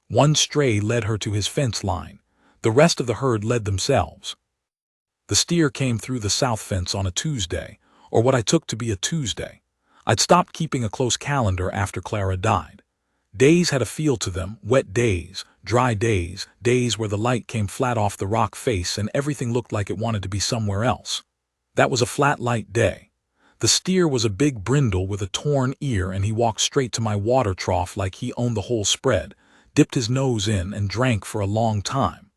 One stray led her to his fence line. The rest of the herd led themselves. The steer came through the south fence on a Tuesday, or what I took to be a Tuesday. I'd stopped keeping a close calendar after Clara died. Days had a feel to them, wet days, dry days, days where the light came flat off the rock face and everything looked like it wanted to be somewhere else. That was a flat light day. The steer was a big brindle with a torn ear, and he walked straight to my water trough like he owned the whole spread, dipped his nose in and drank for a long time.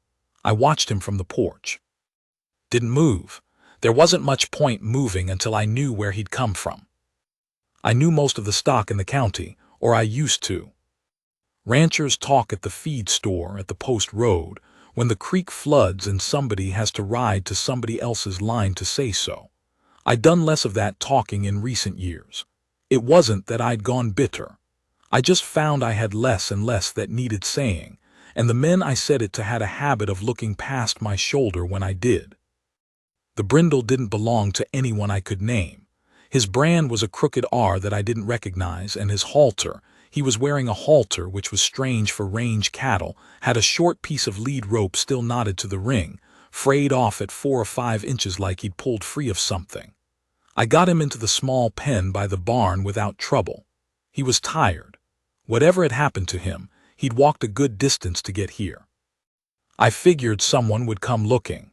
I watched him from the porch. Didn't move. There wasn't much point moving until I knew where he'd come from. I knew most of the stock in the county, or I used to. Ranchers talk at the feed store at the post road when the creek floods and somebody has to ride to somebody else's line to say so. I'd done less of that talking in recent years. It wasn't that I'd gone bitter. I just found I had less and less that needed saying, and the men I said it to had a habit of looking past my shoulder when I did. The brindle didn't belong to anyone I could name. His brand was a crooked R that I didn't recognize, and his halter, he was wearing a halter which was strange for range cattle, had a short piece of lead rope still knotted to the ring, frayed off at 4 or 5 inches like he'd pulled free of something. I got him into the small pen by the barn without trouble. He was tired. Whatever had happened to him, he'd walked a good distance to get here. I figured someone would come looking.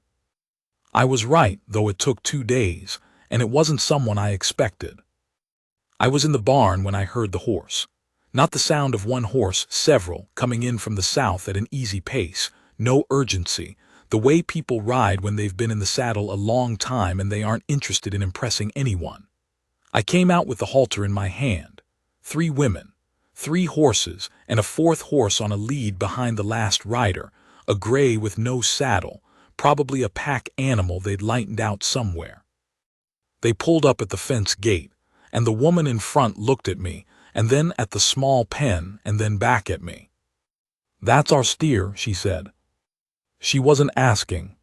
I was right, though it took 2 days, and it wasn't someone I expected. I was in the barn when I heard the horse. Not the sound of one horse, several, coming in from the south at an easy pace, no urgency, the way people ride when they've been in the saddle a long time and they aren't interested in impressing anyone. I came out with the halter in my hand. 3 women, 3 horses, and a 4th horse on a lead behind the last rider, a gray with no saddle, probably a pack animal they'd lightened out somewhere. They pulled up at the fence gate, and the woman in front looked at me, and then at the small pen, and then back at me. "That's our steer," she said. She wasn't asking.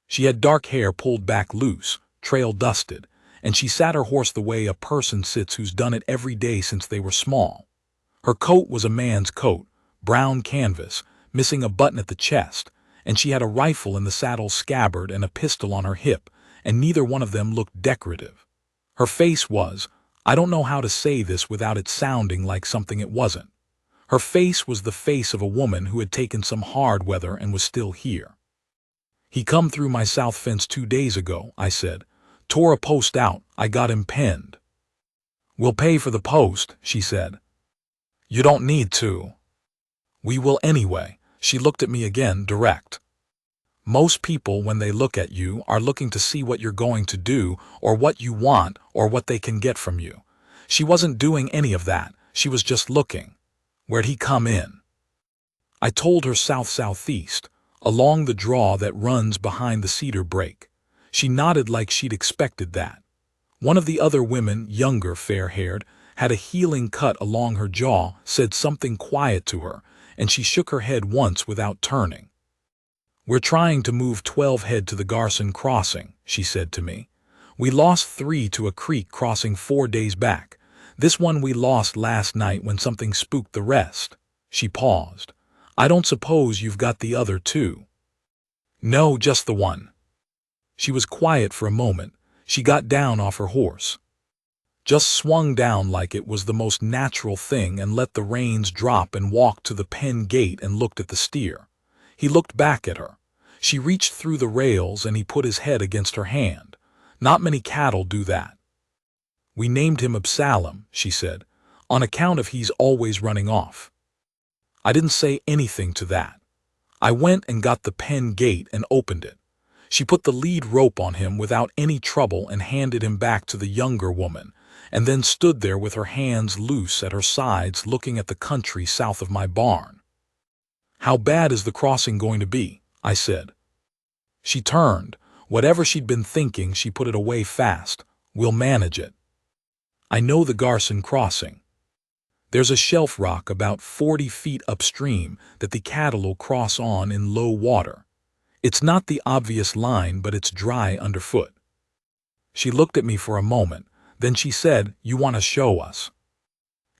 She had dark hair pulled back loose, trail dusted, and she sat her horse the way a person sits who's done it every day since they were small. Her coat was a man's coat, brown canvas, missing a button at the chest, and she had a rifle in the saddle scabbard and a pistol on her hip, and neither one of them looked decorative. Her face was, I don't know how to say this without it sounding like something it wasn't. Her face was the face of a woman who had taken some hard weather and was still here. "He come through my south fence 2 days ago," I said. "Tore a post out, I got him penned." "We'll pay for the post," she said. "You don't need to." "We will anyway." She looked at me again, direct. Most people, when they look at you, are looking to see what you're going to do, or what you want, or what they can get from you. She wasn't doing any of that, she was just looking. Where'd he come in? I told her south-southeast, along the draw that runs behind the cedar break. She nodded like she'd expected that. One of the other women, younger, fair-haired, had a healing cut along her jaw, said something quiet to her, and she shook her head once without turning. "We're trying to move 12 head to the Garson Crossing," she said to me. "We lost 3 to a creek crossing 4 days back. This one we lost last night when something spooked the rest." She paused. "I don't suppose you've got the other 2. "No, just the one." She was quiet for a moment. She got down off her horse. Just swung down like it was the most natural thing and let the reins drop and walked to the pen gate and looked at the steer. He looked back at her. She reached through the rails and he put his head against her hand. Not many cattle do that. "We named him Absalom," she said, "on account of he's always running off." I didn't say anything to that. I went and got the pen gate and opened it. She put the lead rope on him without any trouble and handed him back to the younger woman, and then stood there with her hands loose at her sides looking at the country south of my barn. "How bad is the crossing going to be?" I said. She turned. Whatever she'd been thinking, she put it away fast. "We'll manage it." "I know the Garson Crossing. There's a shelf rock about 40 feet upstream that the cattle'll cross on in low water. It's not the obvious line, but it's dry underfoot." She looked at me for a moment, then she said, "You want to show us?"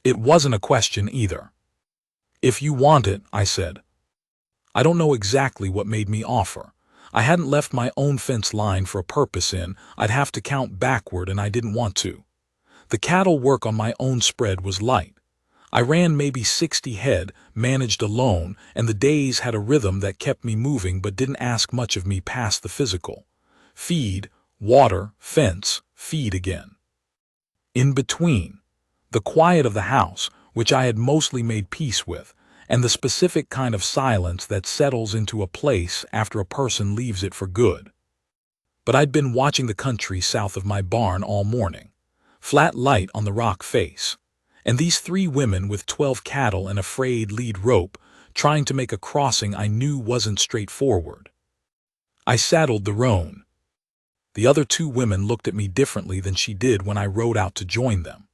It wasn't a question either. If you want it, I said. I don't know exactly what made me offer. I hadn't left my own fence line for a purpose I'd have to count backward and I didn't want to. The cattle work on my own spread was light. I ran maybe 60 head, managed alone, and the days had a rhythm that kept me moving but didn't ask much of me past the physical. Feed, water, fence, feed again. In between, the quiet of the house, which I had mostly made peace with, and the specific kind of silence that settles into a place after a person leaves it for good. But I'd been watching the country south of my barn all morning, flat light on the rock face, and these 3 women with 12 cattle and a frayed lead rope trying to make a crossing I knew wasn't straightforward. I saddled the roan. The other 2 women looked at me differently than she did when I rode out to join them.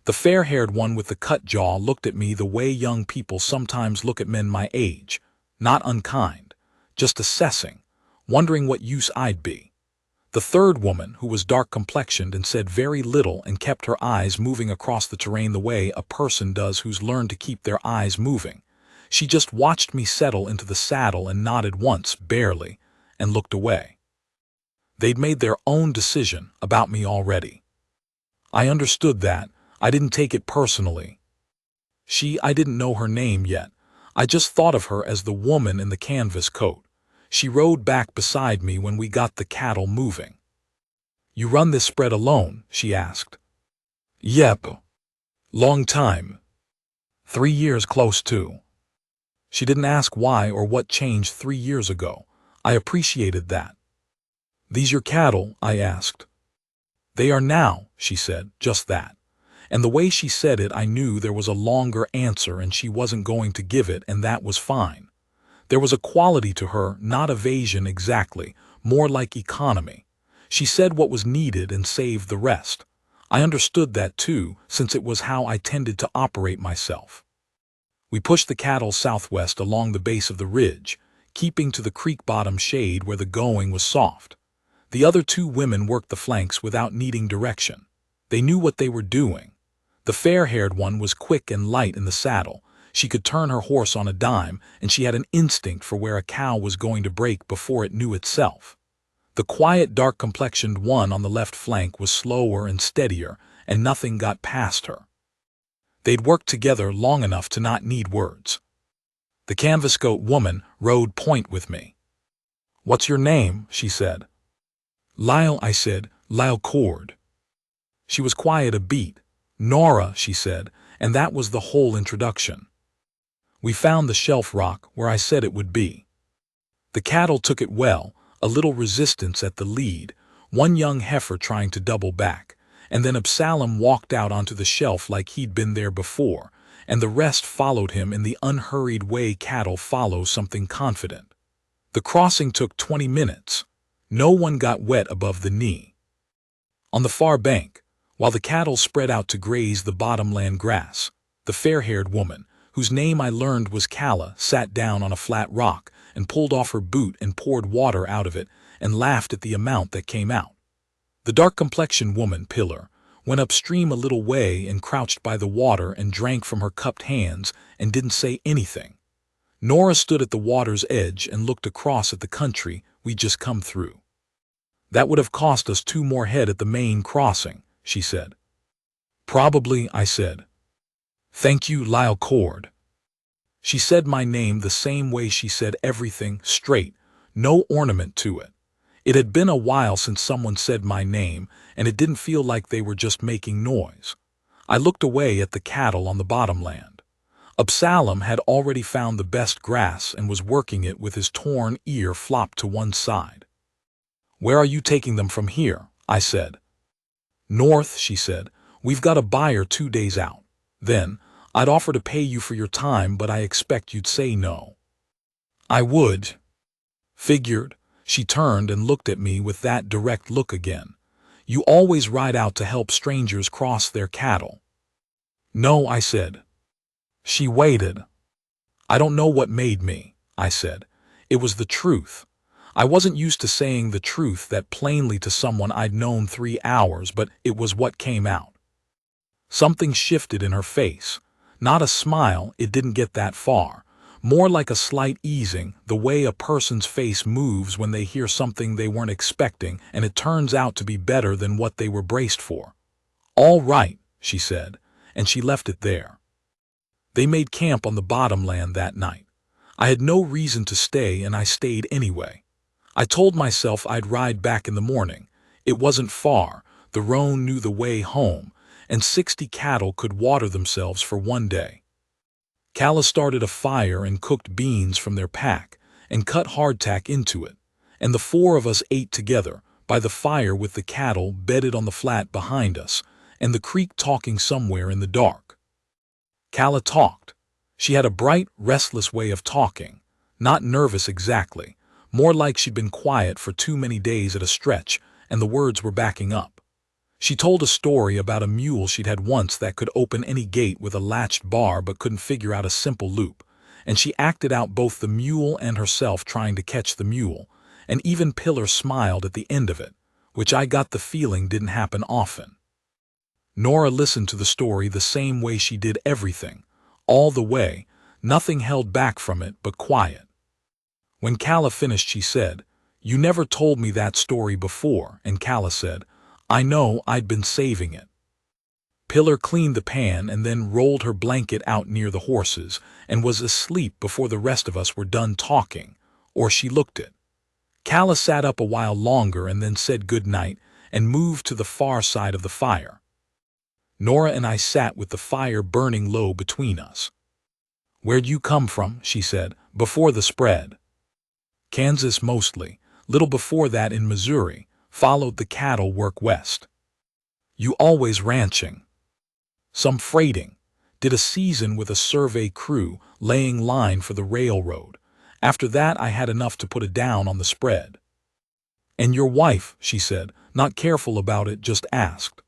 The fair-haired one with the cut jaw looked at me the way young people sometimes look at men my age, not unkind, just assessing, wondering what use I'd be. The third woman, who was dark-complexioned and said very little and kept her eyes moving across the terrain the way a person does who's learned to keep their eyes moving. She just watched me settle into the saddle and nodded once, barely, and looked away. They'd made their own decision about me already. I understood that. I didn't take it personally. I didn't know her name yet. I just thought of her as the woman in the canvas coat. She rode back beside me when we got the cattle moving. You run this spread alone? She asked. Yep. Long time. 3 years close to. She didn't ask why or what changed 3 years ago. I appreciated that. These your cattle? I asked. They are now, she said, just that. And the way she said it, I knew there was a longer answer and she wasn't going to give it, and that was fine. There was a quality to her, not evasion exactly, more like economy. She said what was needed and saved the rest. I understood that too, since it was how I tended to operate myself. We pushed the cattle southwest along the base of the ridge, keeping to the creek bottom shade where the going was soft. The other 2 women worked the flanks without needing direction. They knew what they were doing. The fair-haired one was quick and light in the saddle. She could turn her horse on a dime, and she had an instinct for where a cow was going to break before it knew itself. The quiet, dark-complexioned one on the left flank was slower and steadier, and nothing got past her. They'd worked together long enough to not need words. The canvas coat woman rode point with me. What's your name? She said. Lyle, I said. Lyle Cord. She was quiet a beat. Nora, she said, and that was the whole introduction. We found the shelf rock where I said it would be. The cattle took it well, a little resistance at the lead, one young heifer trying to double back, and then Absalom walked out onto the shelf like he'd been there before, and the rest followed him in the unhurried way cattle follow something confident. The crossing took 20 minutes. No one got wet above the knee. On the far bank, while the cattle spread out to graze the bottomland grass, the fair-haired woman, whose name I learned was Calla, sat down on a flat rock and pulled off her boot and poured water out of it and laughed at the amount that came out. The dark-complexioned woman, Pillar, went upstream a little way and crouched by the water and drank from her cupped hands and didn't say anything. Nora stood at the water's edge and looked across at the country we'd just come through. That would have cost us 2 more head at the main crossing, she said. Probably, I said. Thank you, Lyle Cord. She said my name the same way she said everything, straight, no ornament to it. It had been a while since someone said my name, and it didn't feel like they were just making noise. I looked away at the cattle on the bottomland. Absalom had already found the best grass and was working it with his torn ear flopped to one side. Where are you taking them from here? I said. North, she said. We've got a buyer 2 days out. Then, I'd offer to pay you for your time, but I expect you'd say no. I would. Figured. She turned and looked at me with that direct look again. You always ride out to help strangers cross their cattle. No, I said. She waited. I don't know what made me, I said. It was the truth. I wasn't used to saying the truth that plainly to someone I'd known 3 hours, but it was what came out. Something shifted in her face. Not a smile, it didn't get that far. More like a slight easing, the way a person's face moves when they hear something they weren't expecting and it turns out to be better than what they were braced for. "All right," she said, and she left it there. They made camp on the bottomland that night. I had no reason to stay and I stayed anyway. I told myself I'd ride back in the morning. It wasn't far, the roan knew the way home, and 60 cattle could water themselves for one day. Calla started a fire and cooked beans from their pack and cut hardtack into it, and the 4 of us ate together by the fire with the cattle bedded on the flat behind us and the creek talking somewhere in the dark. Calla talked. She had a bright, restless way of talking, not nervous exactly, more like she'd been quiet for too many days at a stretch and the words were backing up. She told a story about a mule she'd had once that could open any gate with a latched bar but couldn't figure out a simple loop, and she acted out both the mule and herself trying to catch the mule, and even Pillar smiled at the end of it, which I got the feeling didn't happen often. Nora listened to the story the same way she did everything, all the way, nothing held back from it but quiet. When Calla finished, she said, "You never told me that story before," and Calla said, "I know, I'd been saving it." Pillar cleaned the pan and then rolled her blanket out near the horses and was asleep before the rest of us were done talking, or she looked it. Calla sat up a while longer and then said good night and moved to the far side of the fire. Nora and I sat with the fire burning low between us. "Where'd you come from?" she said, "before the spread?" "Kansas mostly, little before that in Missouri, followed the cattle work west." "You always ranching?" "Some freighting. Did a season with a survey crew, laying line for the railroad. After that I had enough to put it down on the spread." "And your wife," she said, not careful about it, just asked.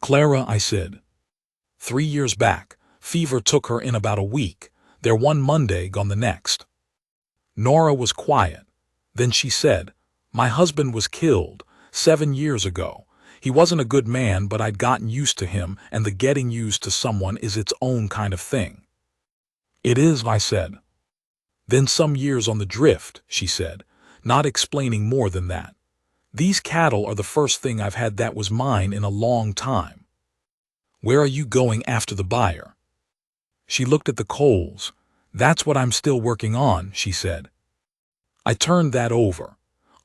"Clara," I said. 3 years back, fever took her in about a week, there one Monday, gone the next." Nora was quiet. Then she said, "My husband was killed 7 years ago. He wasn't a good man, but I'd gotten used to him, and the getting used to someone is its own kind of thing." "It is," I said. "Then some years on the drift," she said, not explaining more than that. "These cattle are the first thing I've had that was mine in a long time." "Where are you going after the buyer?" She looked at the coals. "That's what I'm still working on," she said. I turned that over.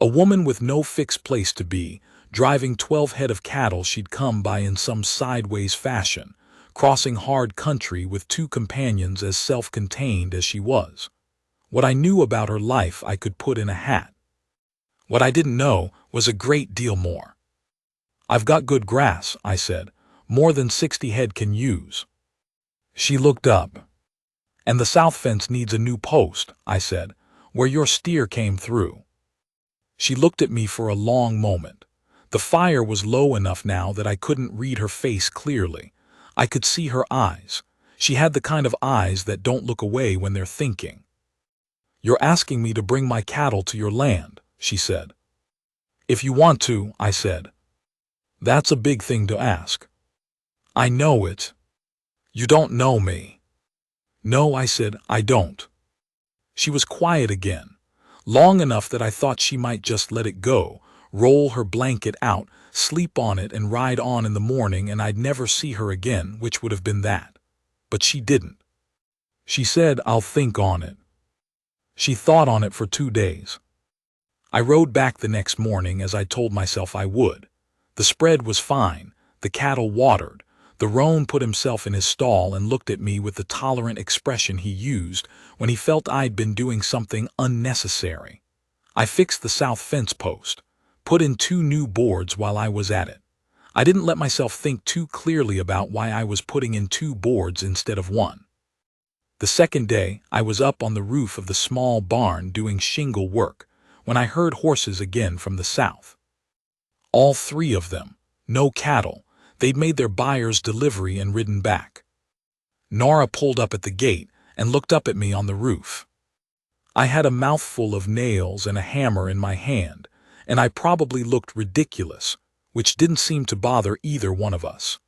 A woman with no fixed place to be, driving 12 head of cattle she'd come by in some sideways fashion, crossing hard country with 2 companions as self-contained as she was. What I knew about her life I could put in a hat. What I didn't know was a great deal more. "I've got good grass," I said, "more than 60 head can use." She looked up. "And the south fence needs a new post," I said, "where your steer came through." She looked at me for a long moment. The fire was low enough now that I couldn't read her face clearly. I could see her eyes. She had the kind of eyes that don't look away when they're thinking. "You're asking me to bring my cattle to your land," she said. "If you want to," I said. "That's a big thing to ask." "I know it." "You don't know me." "No," I said, "I don't." She was quiet again, long enough that I thought she might just let it go, roll her blanket out, sleep on it and ride on in the morning and I'd never see her again, which would have been that. But she didn't. She said, "I'll think on it." She thought on it for 2 days. I rode back the next morning as I told myself I would. The spread was fine, the cattle watered. The roan put himself in his stall and looked at me with the tolerant expression he used when he felt I'd been doing something unnecessary. I fixed the south fence post, put in 2 new boards while I was at it. I didn't let myself think too clearly about why I was putting in 2 boards instead of 1. The second day, I was up on the roof of the small barn doing shingle work when I heard horses again from the south. All 3 of them, no cattle. They'd made their buyer's delivery and ridden back. Nora pulled up at the gate and looked up at me on the roof. I had a mouthful of nails and a hammer in my hand, and I probably looked ridiculous, which didn't seem to bother either one of us.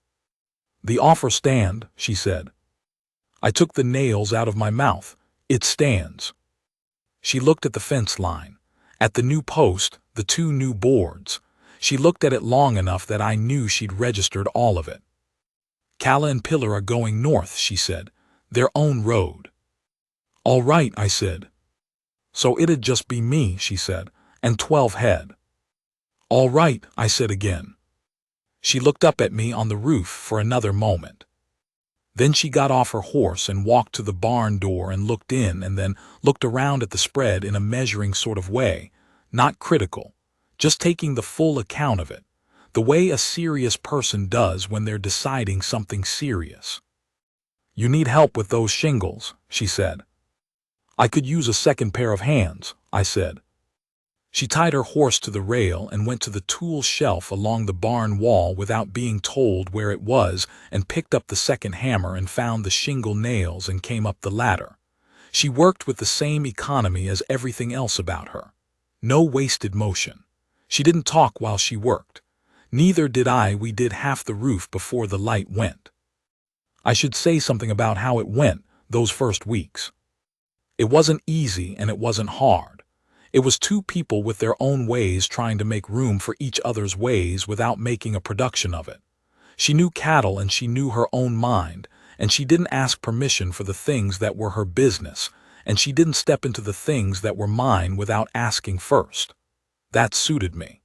"The offer stand," she said. I took the nails out of my mouth. It stands. She looked at the fence line, at the new post, the 2 new boards. She looked at it long enough that I knew she'd registered all of it. Calla and Pillar are going north, she said. Their own road. All right, I said. So it'd just be me, she said, and 12 head. All right, I said again. She looked up at me on the roof for another moment. Then she got off her horse and walked to the barn door and looked in and then looked around at the spread in a measuring sort of way, not critical, just taking the full account of it, the way a serious person does when they're deciding something serious. You need help with those shingles, she said. I could use a second pair of hands, I said. She tied her horse to the rail and went to the tool shelf along the barn wall without being told where it was and picked up the second hammer and found the shingle nails and came up the ladder. She worked with the same economy as everything else about her. No wasted motion. She didn't talk while she worked. Neither did I. We did half the roof before the light went. I should say something about how it went those first weeks. It wasn't easy and it wasn't hard. It was 2 people with their own ways trying to make room for each other's ways without making a production of it. She knew cattle and she knew her own mind, and she didn't ask permission for the things that were her business, and she didn't step into the things that were mine without asking first. That suited me.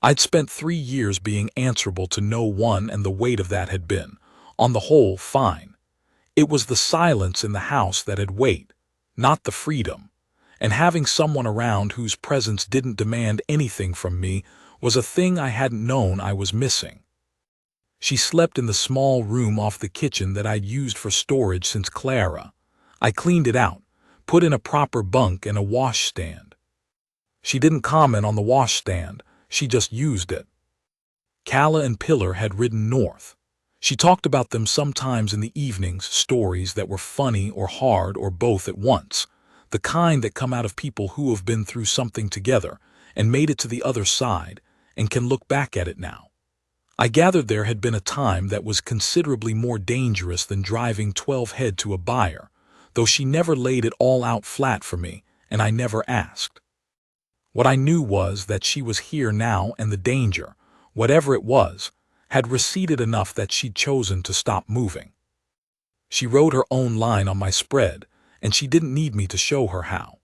I'd spent 3 years being answerable to no one, and the weight of that had been, on the whole, fine. It was the silence in the house that had weight, not the freedom. And having someone around whose presence didn't demand anything from me was a thing I hadn't known I was missing. She slept in the small room off the kitchen that I'd used for storage since Clara. I cleaned it out, put in a proper bunk and a washstand. She didn't comment on the washstand, she just used it. Calla and Pillar had ridden north. She talked about them sometimes in the evenings, stories that were funny or hard or both at once. The kind that come out of people who have been through something together and made it to the other side and can look back at it now. I gathered there had been a time that was considerably more dangerous than driving 12 head to a buyer, though she never laid it all out flat for me, and I never asked. What I knew was that she was here now, and the danger, whatever it was, had receded enough that she'd chosen to stop moving. She wrote her own line on my spread, and she didn't need me to show her how.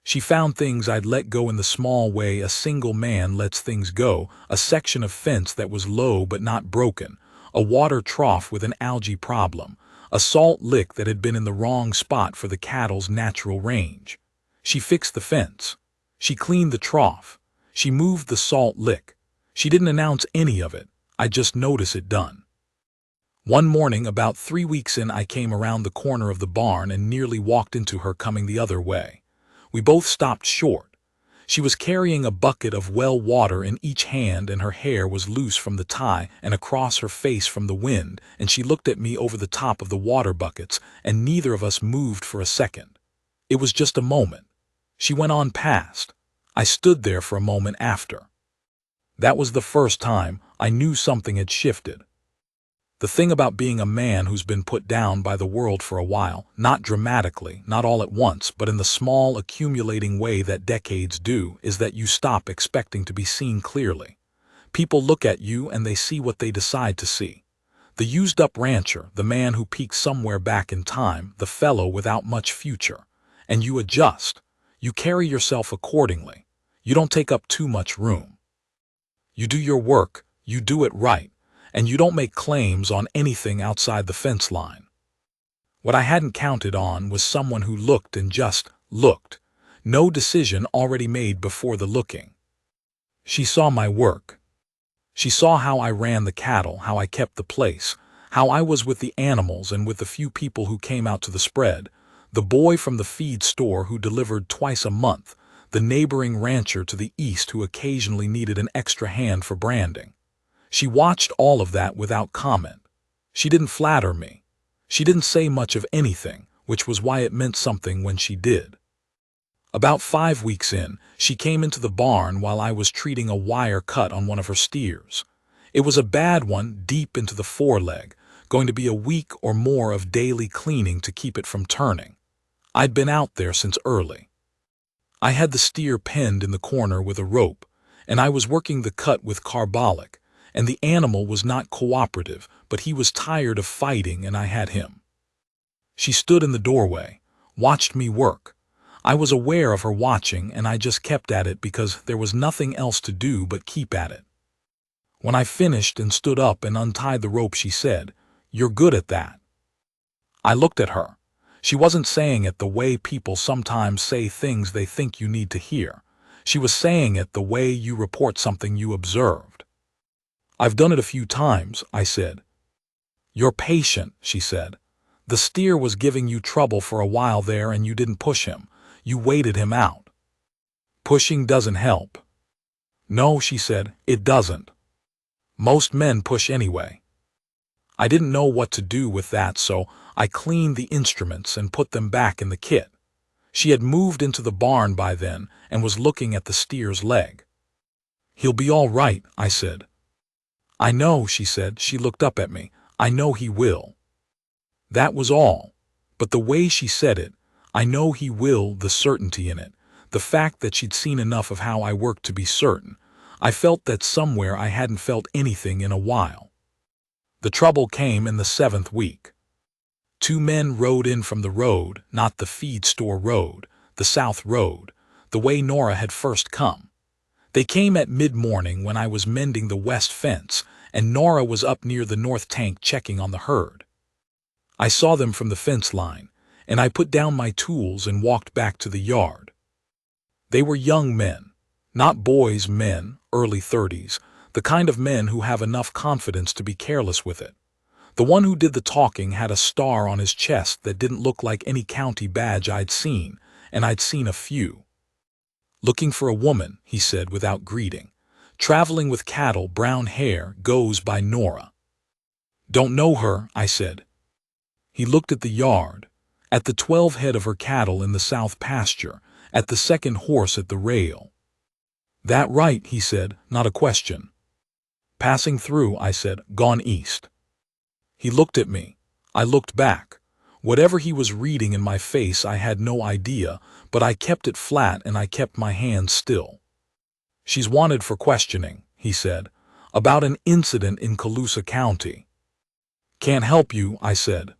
She found things I'd let go in the small way a single man lets things go, a section of fence that was low but not broken, a water trough with an algae problem, a salt lick that had been in the wrong spot for the cattle's natural range. She fixed the fence. She cleaned the trough. She moved the salt lick. She didn't announce any of it. I just noticed it done. One morning, about 3 weeks in, I came around the corner of the barn and nearly walked into her coming the other way. We both stopped short. She was carrying a bucket of well water in each hand, and her hair was loose from the tie and across her face from the wind, and she looked at me over the top of the water buckets, and neither of us moved for a second. It was just a moment. She went on past. I stood there for a moment after. That was the first time I knew something had shifted. The thing about being a man who's been put down by the world for a while, not dramatically, not all at once, but in the small, accumulating way that decades do, is that you stop expecting to be seen clearly. People look at you and they see what they decide to see. The used-up rancher, the man who peaked somewhere back in time, the fellow without much future. And you adjust. You carry yourself accordingly. You don't take up too much room. You do your work, you do it right, and you don't make claims on anything outside the fence line. What I hadn't counted on was someone who looked and just looked. No decision already made before the looking. She saw my work. She saw how I ran the cattle, how I kept the place, how I was with the animals and with the few people who came out to the spread, the boy from the feed store who delivered twice a month, the neighboring rancher to the east who occasionally needed an extra hand for branding. She watched all of that without comment. She didn't flatter me. She didn't say much of anything, which was why it meant something when she did. About 5 weeks in, she came into the barn while I was treating a wire cut on one of her steers. It was a bad one, deep into the foreleg, Going to be a week or more of daily cleaning to keep it from turning. I'd been out there since early. I had the steer penned in the corner with a rope, and I was working the cut with carbolic, and the animal was not cooperative, but he was tired of fighting and I had him. She stood in the doorway, watched me work. I was aware of her watching and I just kept at it because there was nothing else to do but keep at it. When I finished and stood up and untied the rope, she said, "You're good at that." I looked at her. She wasn't saying it the way people sometimes say things they think you need to hear. She was saying it the way you report something you observed. "I've done it a few times," I said. "You're patient," she said. "The steer was giving you trouble for a while there and you didn't push him. You waited him out." "Pushing doesn't help." "No," she said, "it doesn't. Most men push anyway." I didn't know what to do with that, so I cleaned the instruments and put them back in the kit. She had moved into the barn by then and was looking at the steer's leg. "He'll be all right," I said. "I know," she said. She looked up at me. "I know he will." That was all. But the way she said it, "I know he will," the certainty in it, the fact that she'd seen enough of how I worked to be certain, I felt that somewhere I hadn't felt anything in a while. The trouble came in the 7th week. 2 men rode in from the road, not the feed store road, the south road, the way Nora had first come. They came at mid-morning when I was mending the west fence, and Nora was up near the north tank checking on the herd. I saw them from the fence line, and I put down my tools and walked back to the yard. They were young men, not boys, men, early 30s, the kind of men who have enough confidence to be careless with it. The one who did the talking had a star on his chest that didn't look like any county badge I'd seen, and I'd seen a few. "Looking for a woman," he said without greeting. "Traveling with cattle, brown hair, goes by Nora." "Don't know her," I said. He looked at the yard, at the 12 head of her cattle in the south pasture, at the second horse at the rail. "That right," he said, not a question. "Passing through," I said, "gone east." He looked at me. I looked back. Whatever he was reading in my face I had no idea, but I kept it flat and I kept my hands still. "She's wanted for questioning," he said, "about an incident in Cowboy County." "Can't help you," I said.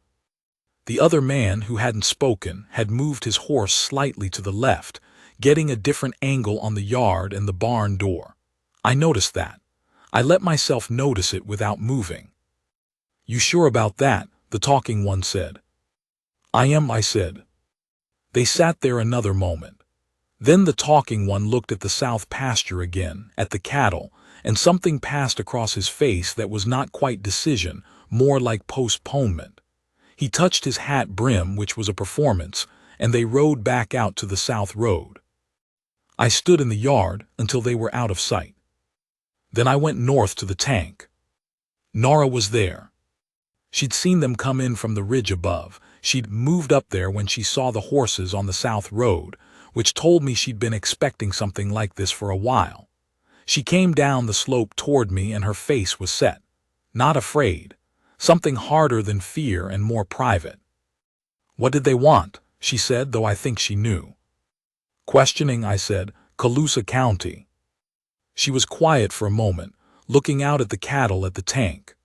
The other man, who hadn't spoken, had moved his horse slightly to the left, getting a different angle on the yard and the barn door. I noticed that. I let myself notice it without moving. "You sure about that?" the talking one said. "I am," I said. They sat there another moment. Then the talking one looked at the south pasture again, at the cattle, and something passed across his face that was not quite decision, more like postponement. He touched his hat brim, which was a performance, and they rode back out to the south road. I stood in the yard until they were out of sight. Then I went north to the tank. Nora was there. She'd seen them come in from the ridge above. She'd moved up there when she saw the horses on the south road, which told me she'd been expecting something like this for a while. She came down the slope toward me and her face was set. Not afraid. Something harder than fear and more private. "What did they want?" she said, though I think she knew. "Questioning," I said. "Cowboy County." She was quiet for a moment, looking out at the cattle at the tank.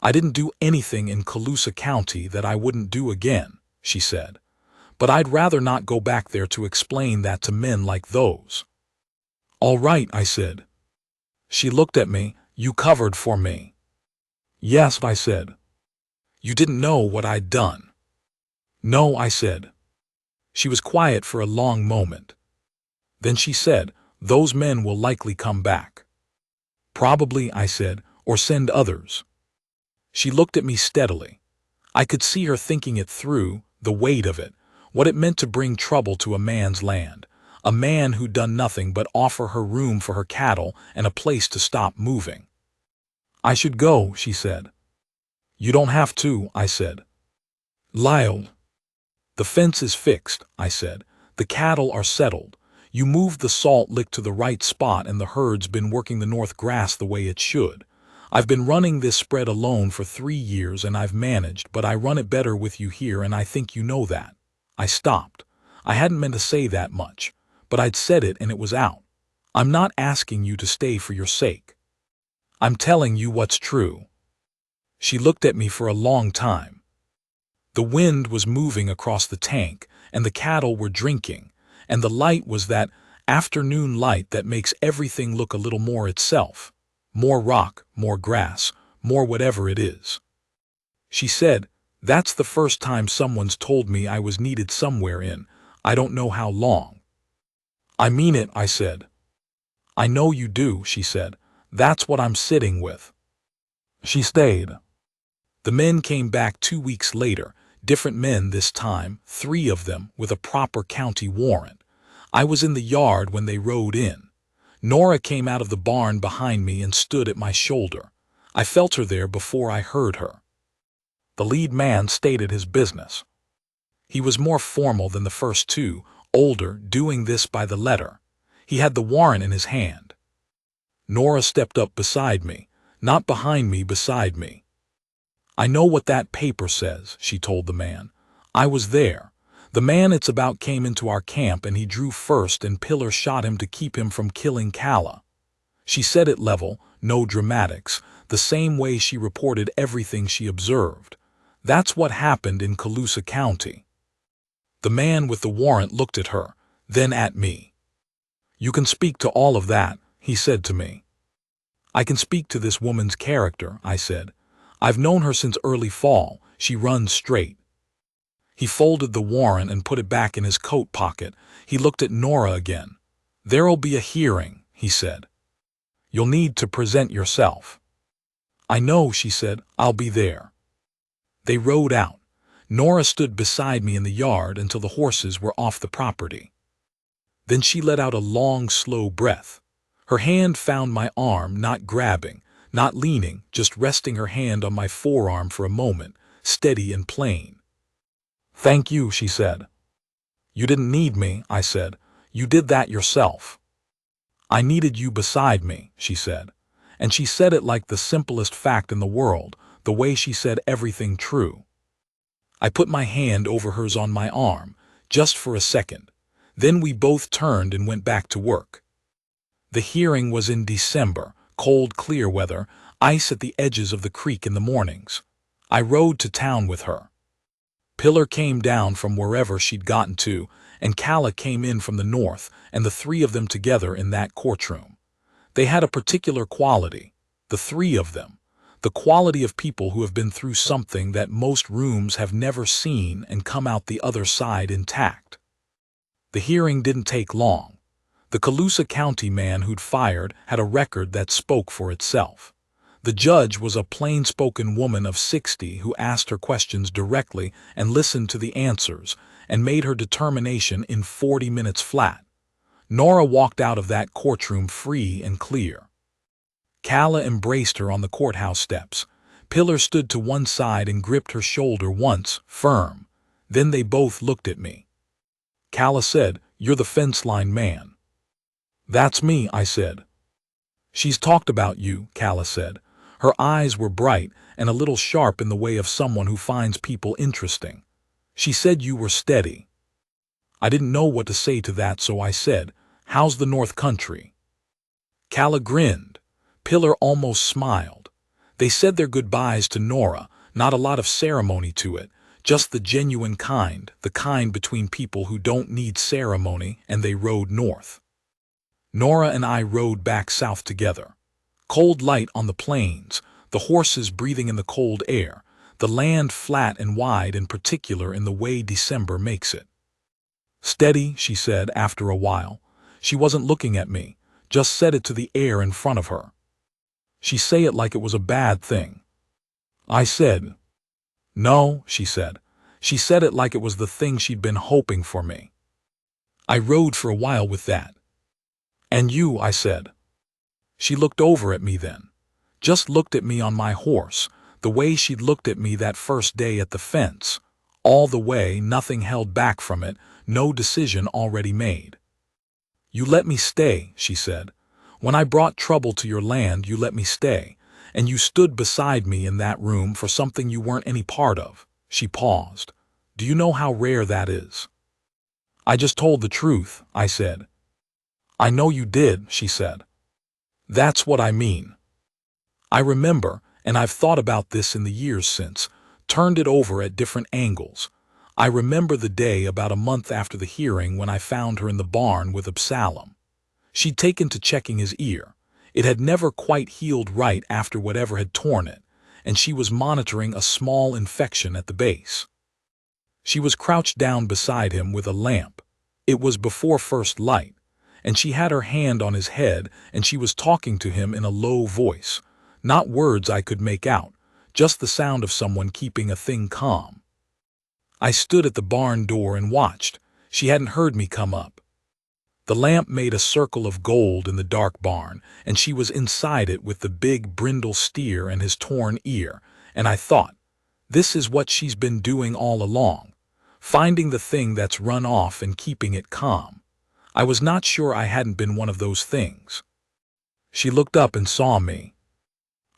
"I didn't do anything in Cowboy County that I wouldn't do again," she said. "But I'd rather not go back there to explain that to men like those." "All right," I said. She looked at me. "You covered for me." "Yes," I said. "You didn't know what I'd done." "No," I said. She was quiet for a long moment. Then she said, "Those men will likely come back." "Probably," I said, "or send others." She looked at me steadily. I could see her thinking it through, the weight of it, what it meant to bring trouble to a man's land, a man who'd done nothing but offer her room for her cattle and a place to stop moving. "I should go," she said. "You don't have to," I said. "Lyle." "The fence is fixed," I said. "The cattle are settled. You moved the salt lick to the right spot and the herd's been working the north grass the way it should. I've been running this spread alone for 3 years and I've managed, but I run it better with you here and I think you know that. I stopped. I hadn't meant to say that much, but I'd said it and it was out. I'm not asking you to stay for your sake. I'm telling you what's true. She looked at me for a long time. The wind was moving across the tank, and the cattle were drinking, and the light was that afternoon light that makes everything look a little more itself. More rock, more grass, more whatever it is. She said, "That's the first time someone's told me I was needed somewhere in, I don't know how long." "I mean it," I said. "I know you do," she said. "That's what I'm sitting with." She stayed. The men came back 2 weeks later, different men this time, 3 of them, with a proper county warrant. I was in the yard when they rode in. Nora came out of the barn behind me and stood at my shoulder. I felt her there before I heard her. The lead man stated his business. He was more formal than the first 2, older, doing this by the letter. He had the warrant in his hand. Nora stepped up beside me, not behind me, beside me. "I know what that paper says," she told the man. "I was there. The man it's about came into our camp and he drew first and Pillar shot him to keep him from killing Calla." She said it level, no dramatics, the same way she reported everything she observed. "That's what happened in Colusa County." The man with the warrant looked at her, then at me. "You can speak to all of that," he said to me. "I can speak to this woman's character," I said. "I've known her since early fall. She runs straight." He folded the warrant and put it back in his coat pocket. He looked at Nora again. "There'll be a hearing," he said. "You'll need to present yourself." "I know," she said. "I'll be there." They rode out. Nora stood beside me in the yard until the horses were off the property. Then she let out a long, slow breath. Her hand found my arm, not grabbing, not leaning, just resting her hand on my forearm for a moment, steady and plain. "Thank you," she said. "You didn't need me," I said. "You did that yourself." "I needed you beside me," she said. And she said it like the simplest fact in the world, the way she said everything true. I put my hand over hers on my arm, just for a second. Then we both turned and went back to work. The hearing was in December, cold, clear weather, ice at the edges of the creek in the mornings. I rode to town with her. Pillar came down from wherever she'd gotten to, and Calla came in from the north, and the 3 of them together in that courtroom. They had a particular quality, the 3 of them, the quality of people who have been through something that most rooms have never seen and come out the other side intact. The hearing didn't take long. The Colusa County man who'd fired had a record that spoke for itself. The judge was a plain-spoken woman of 60 who asked her questions directly and listened to the answers and made her determination in 40 minutes flat. Nora walked out of that courtroom free and clear. Calla embraced her on the courthouse steps. Pillar stood to one side and gripped her shoulder once, firm. Then they both looked at me. Calla said, "You're the fence line man." "That's me," I said. "She's talked about you," Calla said. Her eyes were bright and a little sharp in the way of someone who finds people interesting. "She said you were steady." I didn't know what to say to that, so I said, "How's the North Country?" Calla grinned. Pillar almost smiled. They said their goodbyes to Nora, not a lot of ceremony to it, just the genuine kind, the kind between people who don't need ceremony, and they rode north. Nora and I rode back south together. Cold light on the plains, the horses breathing in the cold air, the land flat and wide in particular in the way December makes it. "Steady," she said after a while. She wasn't looking at me, just said it to the air in front of her. She say it like it was a bad thing. I said, "No," she said. She said it like it was the thing she'd been hoping for me. I rode for a while with that. "And you," I said. She looked over at me then. Just looked at me on my horse, the way she'd looked at me that first day at the fence. All the way, nothing held back from it, no decision already made. "You let me stay," she said. "When I brought trouble to your land, you let me stay. and you stood beside me in that room for something you weren't any part of." She paused. "Do you know how rare that is?" "I just told the truth," I said. "I know you did," she said. "That's what I mean." I remember, and I've thought about this in the years since, turned it over at different angles. I remember the day about a month after the hearing when I found her in the barn with Absalom. She'd taken to checking his ear. It had never quite healed right after whatever had torn it, and she was monitoring a small infection at the base. She was crouched down beside him with a lamp. It was before first light, and she had her hand on his head and she was talking to him in a low voice. Not words I could make out, just the sound of someone keeping a thing calm. I stood at the barn door and watched. She hadn't heard me come up. The lamp made a circle of gold in the dark barn, and she was inside it with the big brindle steer and his torn ear, and I thought, this is what she's been doing all along, finding the thing that's run off and keeping it calm. I was not sure I hadn't been one of those things. She looked up and saw me.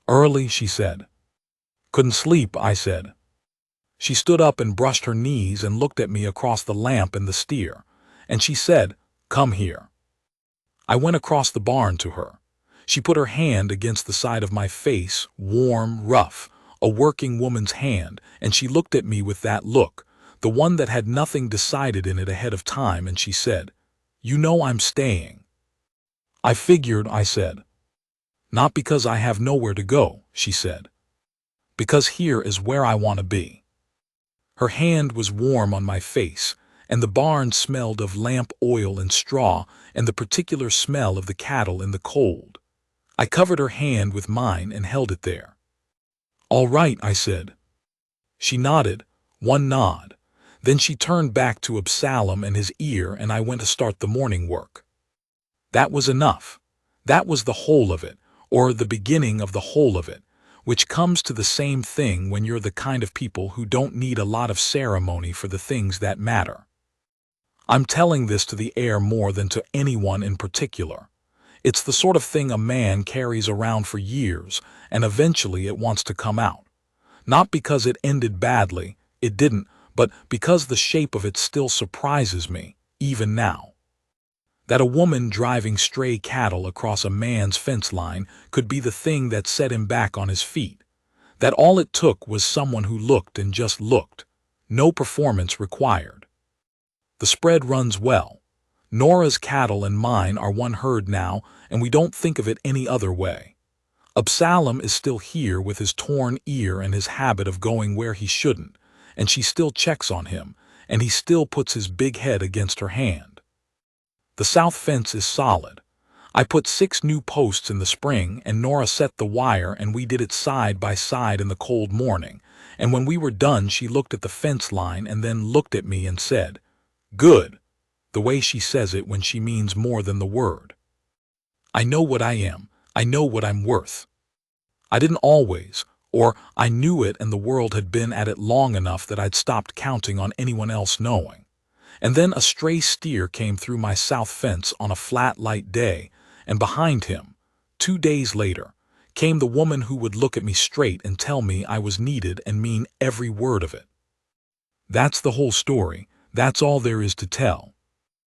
"Early," she said. "Couldn't sleep," I said. She stood up and brushed her knees and looked at me across the lamp and the steer, and she said, "Come here." I went across the barn to her. She put her hand against the side of my face, warm, rough, a working woman's hand, and she looked at me with that look, the one that had nothing decided in it ahead of time, and she said, "You know I'm staying." "I figured," I said. "Not because I have nowhere to go," she said. "Because here is where I want to be." Her hand was warm on my face, and the barn smelled of lamp oil and straw and the particular smell of the cattle in the cold. I covered her hand with mine and held it there. "All right," I said. She nodded, one nod. Then she turned back to Absalom and his ear, and I went to start the morning work. That was enough. That was the whole of it, or the beginning of the whole of it, which comes to the same thing when you're the kind of people who don't need a lot of ceremony for the things that matter. I'm telling this to the air more than to anyone in particular. It's the sort of thing a man carries around for years, and eventually it wants to come out. Not because it ended badly, it didn't, but because the shape of it still surprises me, even now. That a woman driving stray cattle across a man's fence line could be the thing that set him back on his feet. That all it took was someone who looked and just looked. No performance required. The spread runs well. Nora's cattle and mine are one herd now, and we don't think of it any other way. Absalom is still here with his torn ear and his habit of going where he shouldn't, and she still checks on him, and he still puts his big head against her hand. The south fence is solid. I put 6 new posts in the spring, and Nora set the wire, and we did it side by side in the cold morning, and when we were done she looked at the fence line and then looked at me and said, "Good," the way she says it when she means more than the word. I know what I am. I know what I'm worth. I didn't always, or I knew it and the world had been at it long enough that I'd stopped counting on anyone else knowing. And then a stray steer came through my south fence on a flat, light day, and behind him, 2 days later, came the woman who would look at me straight and tell me I was needed and mean every word of it. That's the whole story. That's all there is to tell.